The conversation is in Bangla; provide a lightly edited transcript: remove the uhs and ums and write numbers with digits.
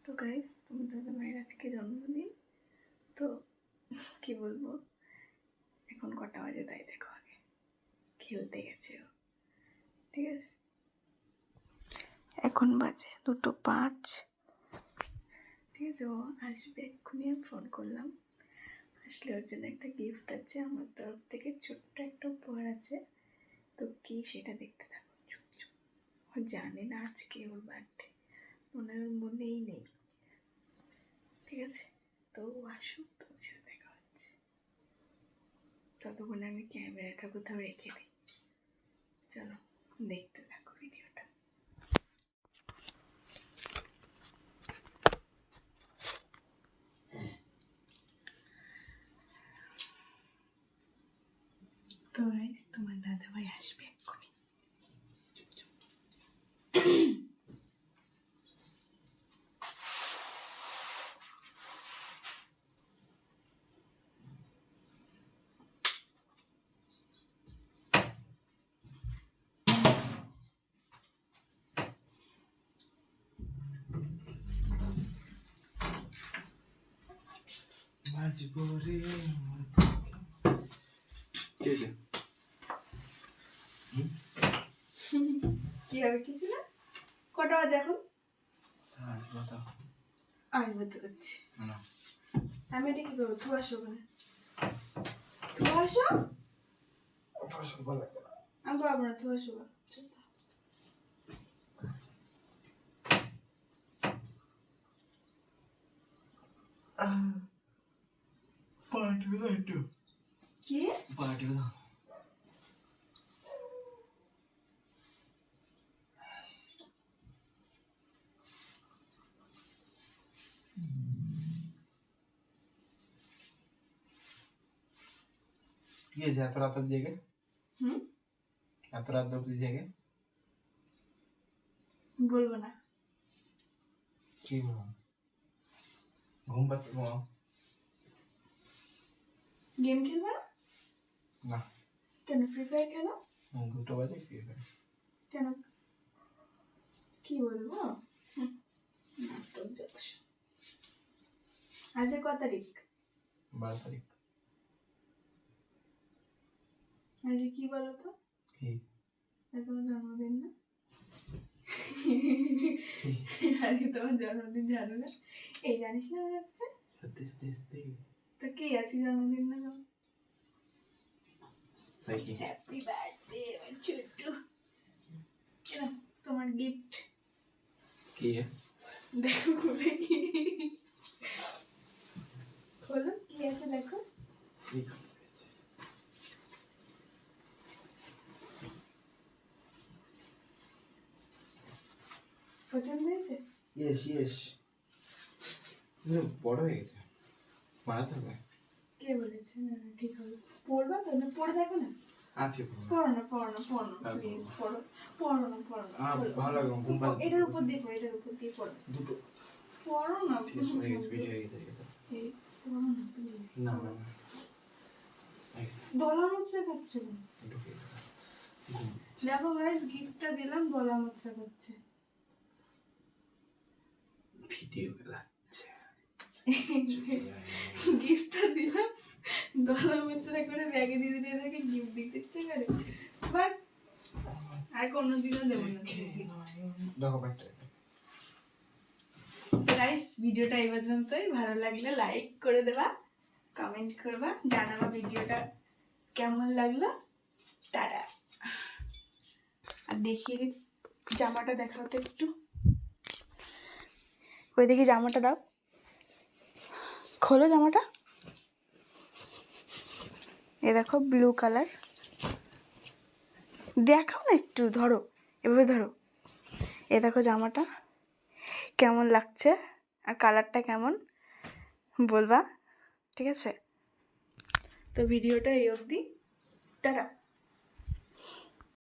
তো গাইস, তোমাদের ভাইয়ের আজকে জন্মদিন। তো কি বলবো, এখন কটা বাজে তাই দেখো, আগে খেলতে গেছে ও। ঠিক আছে, এখন বাজে 2:05। ঠিক আছে, ও আসবে এক্ষুনি। আমি ফোন করলাম, আসলে ওর জন্য একটা গিফট আছে আমার তরফ থেকে, ছোট্ট একটা উপহার আছে। তো কি সেটা দেখতে থাকো। চুপ চুপ, ও জানে না আজকে ওর বার্থডে, ওর মনেই নেই। ঠিক আছে, তো আসুক, তোমার সাথে দেখা হচ্ছে। ততক্ষণে আমি ক্যামেরাটা কোথাও রেখে দিই। চলো দেখতে থাকো ভিডিওটা। তো গাইস, তোমার দাদাভাই আসবে এক্ষুনি। কি হবে কিছু না। কটা বাজে এখন? আসবো তো করছি। আমি এটা কি করবো? তুই আসো, ওখানে তুই আসো। আমি পারবো না, তুই আসো। কি এত রাত জেগে এত রাত অব্দি জেগে বলবো না। কি বলবো? ঘুম পাচ্ছে গেম খেলবে না? না। কেন? ফ্রি ফায়ার খেলো? 2টো বাজে ফ্রি ফায়ার। কেন? কি বলবো? নাটক যত সব। আজ কত তারিখ? 12 তারিখ। আজ কি বলো তো? কি? তোমার জন্মদিন না? আজকে তোমার জন্মদিন, জানো না? এই জানিস না মনে হচ্ছে। তো কি আছে জন্মদিন না? হ্যাপি বার্থডে আমার ছোট্টু। তোমার গিফট কি? দেখো খুলে, কি খোলো, কি আছে দেখো। পছন্দ হয়েছে? ইয়েস বড় হয়ে গেছে, বানাতে হবে। কে বলেছে? না না, ঠিক হবে। পড়বা তো? না পড়ে দেখো না। আছে পড়ো না, প্লিজ পড়ো। পড়ো না। ভালো লাগলো। ঘুম পাচ্ছে। এটার উপর দিয়ে পড়ো, এটার উপর দিয়ে পড়ো। দুটো পড়ো না, ঠিক আছে, হয়ে গেছে, ভিডিও হয়ে গেছে। এই পড়ো না প্লিজ। না দলা মোচড়া করছে না। দেখো গাইস, গিফটটা দিলাম, দলা মোচড়া করছে। ভিডিও লাগছে। গিফটটা দিলাম, দলা মোচড়া করে ব্যাগে দিয়ে দিয়ে দেখে গিফট দিতে ইচ্ছে করে। বাট আর কোনোদিনও দেবো না। গাইস, ভিডিওটা এই পর্যন্তই। ভালো লাগলে লাইক করে দেবা, কমেন্ট করবা, জানাবা ভিডিওটা কেমন লাগলো। টাটা। আর দেখিয়ে দিই জামাটা, দেখাও তো একটু। ওই দেখি জামাটা দাও, খোলো জামাটা। এ দেখো, ব্লু কালার। দেখাও না একটু, ধরো, এভাবে ধরো। এ দেখো জামাটা কেমন লাগছে আর কালারটা কেমন বলবা। ঠিক আছে, তো ভিডিওটা এই অবধি। টাটা।